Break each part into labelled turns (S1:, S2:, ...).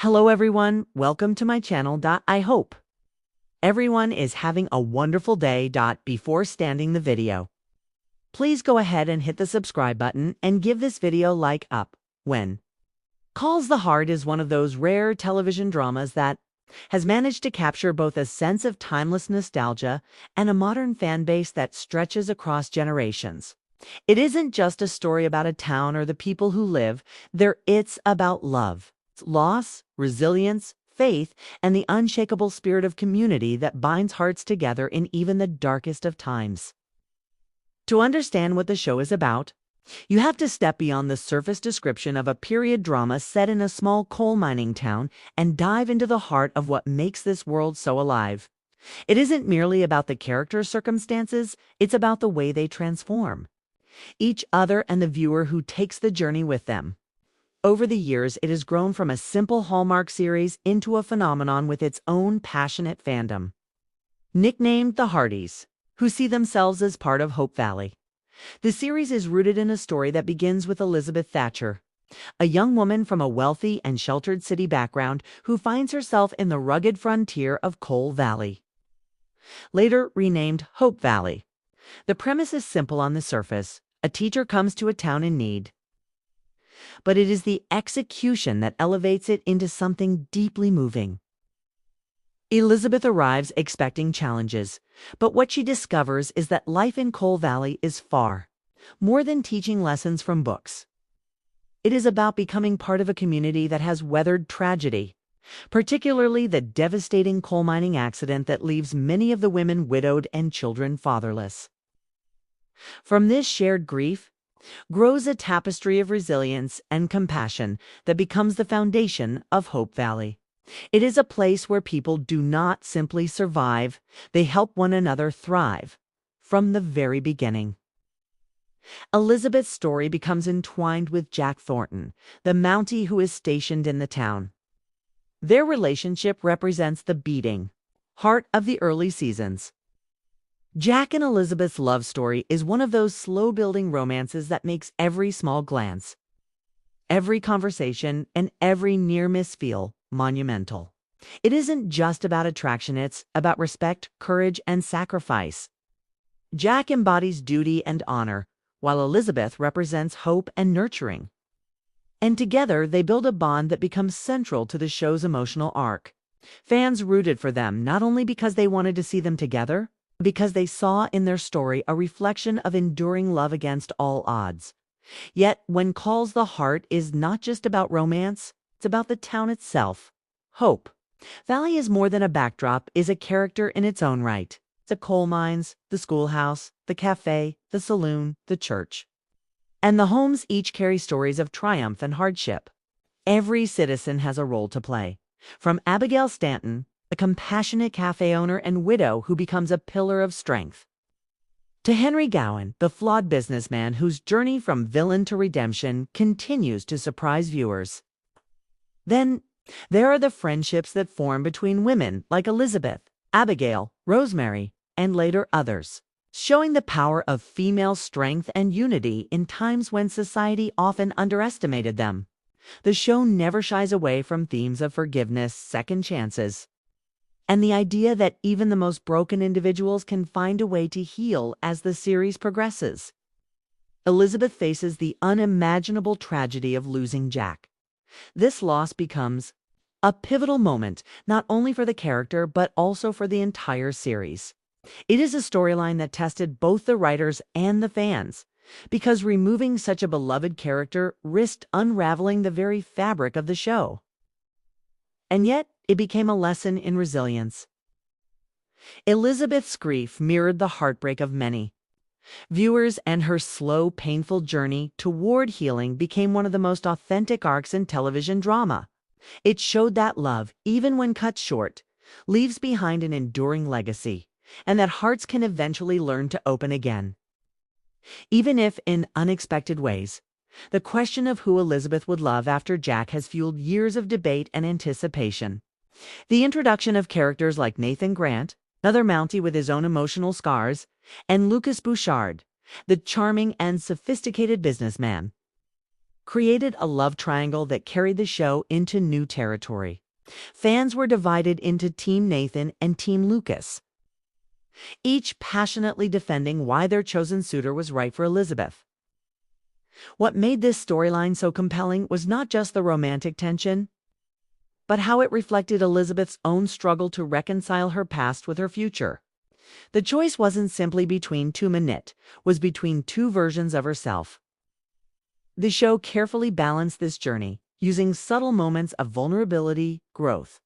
S1: Hello everyone, welcome to my channel. I hope everyone is having a wonderful day. Before starting the video, please go ahead and hit the subscribe button and give this video like up. When Calls the Heart is one of those rare television dramas that has managed to capture both a sense of timeless nostalgia and a modern fan base that stretches across generations. It isn't just a story about a town or the people who live there, it's about love, loss, resilience, faith, and the unshakable spirit of community that binds hearts together in even the darkest of times. To understand what the show is about, you have to step beyond the surface description of a period drama set in a small coal mining town and dive into the heart of what makes this world so alive. It isn't merely about the characters' circumstances, it's about the way they transform each other and the viewer who takes the journey with them. Over the years, it has grown from a simple Hallmark series into a phenomenon with its own passionate fandom. Nicknamed the Hearties, who see themselves as part of Hope Valley. The series is rooted in a story that begins with Elizabeth Thatcher, a young woman from a wealthy and sheltered city background who finds herself in the rugged frontier of Coal Valley, later renamed Hope Valley. The premise is simple on the surface. A teacher comes to a town in need, but it is the execution that elevates it into something deeply moving. Elizabeth arrives expecting challenges, but what she discovers is that life in Coal Valley is far more than teaching lessons from books. It is about becoming part of a community that has weathered tragedy, particularly the devastating coal mining accident that leaves many of the women widowed and children fatherless. From this shared grief grows a tapestry of resilience and compassion that becomes the foundation of Hope Valley. It is a place where people do not simply survive, they help one another thrive from the very beginning. Elizabeth's story becomes entwined with Jack Thornton, the Mountie who is stationed in the town. Their relationship represents the beating heart of the early seasons. Jack and Elizabeth's love story is one of those slow-building romances that makes every small glance, every conversation, and every near-miss feel monumental. It isn't just about attraction, it's about respect, courage, and sacrifice. Jack embodies duty and honor, while Elizabeth represents hope and nurturing. And together, they build a bond that becomes central to the show's emotional arc. Fans rooted for them not only because they wanted to see them together, because they saw in their story a reflection of enduring love against all odds. Yet, when Calls the Heart is not just about romance, it's about the town itself. Hope Valley is more than a backdrop, is a character in its own right. The coal mines, the schoolhouse, the cafe, the saloon, the church. And the homes each carry stories of triumph and hardship. Every citizen has a role to play. From Abigail Stanton, a compassionate cafe owner and widow who becomes a pillar of strength, to Henry Gowan, the flawed businessman whose journey from villain to redemption continues to surprise viewers. Then there are the friendships that form between women like Elizabeth, Abigail, Rosemary, and later others, showing the power of female strength and unity in times when society often underestimated them. The show never shies away from themes of forgiveness, second chances, and the idea that even the most broken individuals can find a way to heal as the series progresses. Elizabeth faces the unimaginable tragedy of losing Jack. This loss becomes a pivotal moment, not only for the character, but also for the entire series. It is a storyline that tested both the writers and the fans, because removing such a beloved character risked unraveling the very fabric of the show. And yet, it became a lesson in resilience. Elizabeth's grief mirrored the heartbreak of many viewers, and her slow, painful journey toward healing became one of the most authentic arcs in television drama. It showed that love, even when cut short, leaves behind an enduring legacy, and that hearts can eventually learn to open again, even if in unexpected ways. The question of who Elizabeth would love after Jack has fueled years of debate and anticipation. The introduction of characters like Nathan Grant, another Mountie with his own emotional scars, and Lucas Bouchard, the charming and sophisticated businessman, created a love triangle that carried the show into new territory. Fans were divided into Team Nathan and Team Lucas, each passionately defending why their chosen suitor was right for Elizabeth. What made this storyline so compelling was not just the romantic tension, but how it reflected Elizabeth's own struggle to reconcile her past with her future. The choice wasn't simply between two men, it was between two versions of herself. The show carefully balanced this journey, using subtle moments of vulnerability, growth,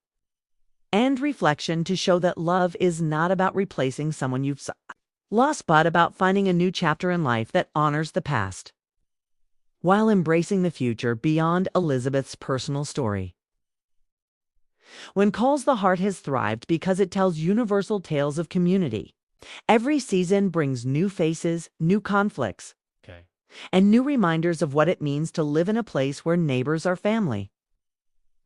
S1: and reflection to show that love is not about replacing someone you've lost, but about finding a new chapter in life that honors the past, while embracing the future beyond Elizabeth's personal story. When Calls the Heart has thrived because it tells universal tales of community. Every season brings new faces, new conflicts, and new reminders of what it means to live in a place where neighbors are family.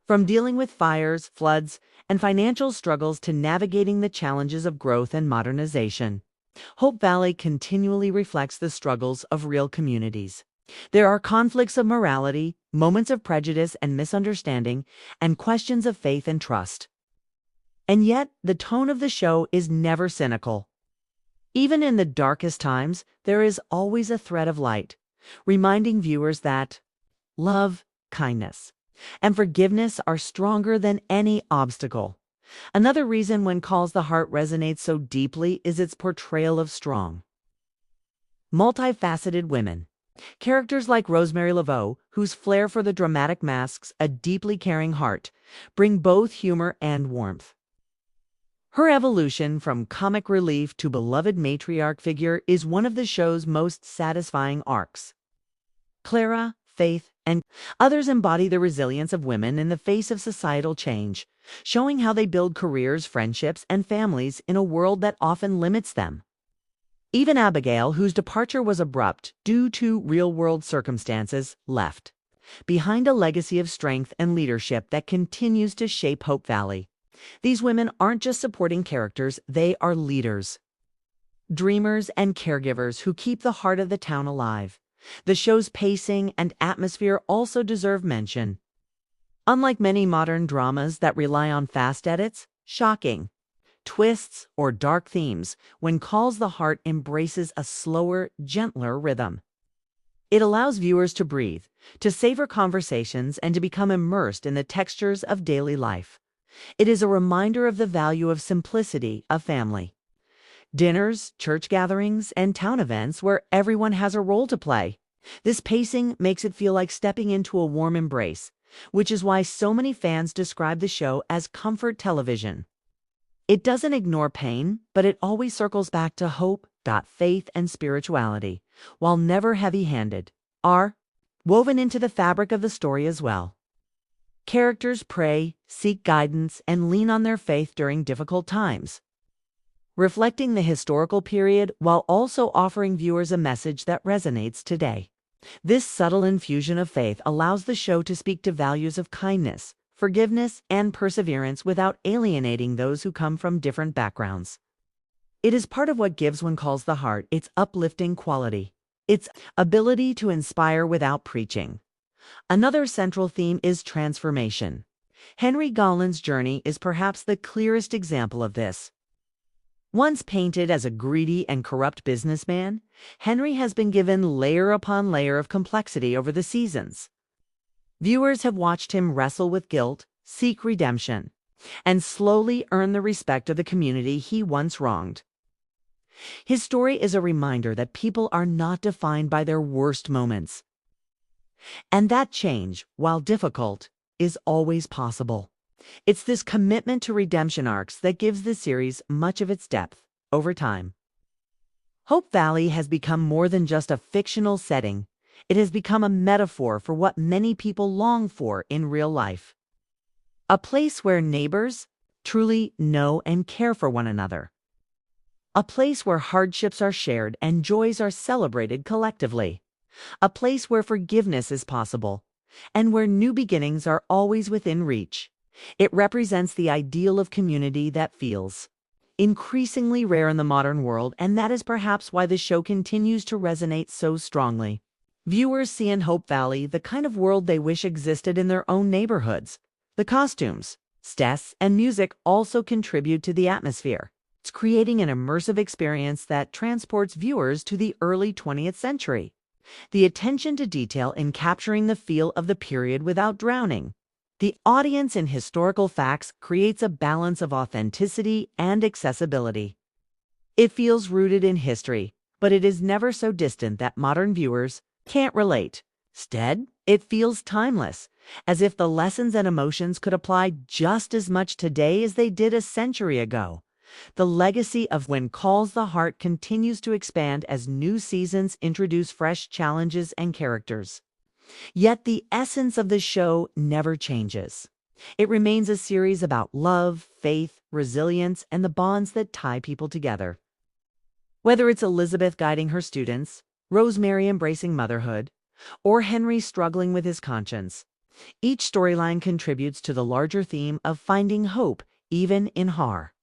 S1: From dealing with fires, floods, and financial struggles to navigating the challenges of growth and modernization, Hope Valley continually reflects the struggles of real communities. There are conflicts of morality, moments of prejudice and misunderstanding, and questions of faith and trust. And yet, the tone of the show is never cynical. Even in the darkest times, there is always a thread of light, reminding viewers that love, kindness, and forgiveness are stronger than any obstacle. Another reason When Calls the Heart resonates so deeply is its portrayal of strong, multifaceted women. Characters like Rosemary and Lee, whose flair for the dramatic masks a deeply caring heart, bring both humor and warmth. Her evolution from comic relief to beloved matriarch figure is one of the show's most satisfying arcs. Clara, Faith, and others embody the resilience of women in the face of societal change, showing how they build careers, friendships, and families in a world that often limits them. Even Abigail, whose departure was abrupt due to real-world circumstances, left behind a legacy of strength and leadership that continues to shape Hope Valley. These women aren't just supporting characters, they are leaders, dreamers, and caregivers who keep the heart of the town alive. The show's pacing and atmosphere also deserve mention. Unlike many modern dramas that rely on fast edits, shocking twists, or dark themes, When Calls the Heart embraces a slower, gentler rhythm. It allows viewers to breathe, to savor conversations, and to become immersed in the textures of daily life. It is a reminder of the value of simplicity of family. Dinners, church gatherings, and town events where everyone has a role to play. This pacing makes it feel like stepping into a warm embrace, which is why so many fans describe the show as comfort television. It doesn't ignore pain, but it always circles back to hope, faith, and spirituality, while never heavy-handed, are woven into the fabric of the story as well. Characters pray, seek guidance, and lean on their faith during difficult times, reflecting the historical period while also offering viewers a message that resonates today. This subtle infusion of faith allows the show to speak to values of kindness, forgiveness, and perseverance without alienating those who come from different backgrounds. It is part of what gives When Calls the Heart its uplifting quality, its ability to inspire without preaching. Another central theme is transformation. Henry Gollan's journey is perhaps the clearest example of this. Once painted as a greedy and corrupt businessman, Henry has been given layer upon layer of complexity over the seasons. Viewers have watched him wrestle with guilt, seek redemption, and slowly earn the respect of the community he once wronged. His story is a reminder that people are not defined by their worst moments, and that change, while difficult, is always possible. It's this commitment to redemption arcs that gives the series much of its depth over time. Hope Valley has become more than just a fictional setting. It has become a metaphor for what many people long for in real life. A place where neighbors truly know and care for one another. A place where hardships are shared and joys are celebrated collectively. A place where forgiveness is possible, and where new beginnings are always within reach. It represents the ideal of community that feels increasingly rare in the modern world, and that is perhaps why the show continues to resonate so strongly. Viewers see in Hope Valley the kind of world they wish existed in their own neighborhoods. The costumes, sets, and music also contribute to the atmosphere. It's creating an immersive experience that transports viewers to the early 20th century. The attention to detail in capturing the feel of the period without drowning. The audience in historical facts creates a balance of authenticity and accessibility. It feels rooted in history, but it is never so distant that modern viewers can't relate. Instead, it feels timeless, as if the lessons and emotions could apply just as much today as they did a century ago. The legacy of When Calls the Heart continues to expand as new seasons introduce fresh challenges and characters. Yet the essence of the show never changes. It remains a series about love, faith, resilience, and the bonds that tie people together. Whether it's Elizabeth guiding her students, Rosemary embracing motherhood, or Henry struggling with his conscience, each storyline contributes to the larger theme of finding hope even in horror.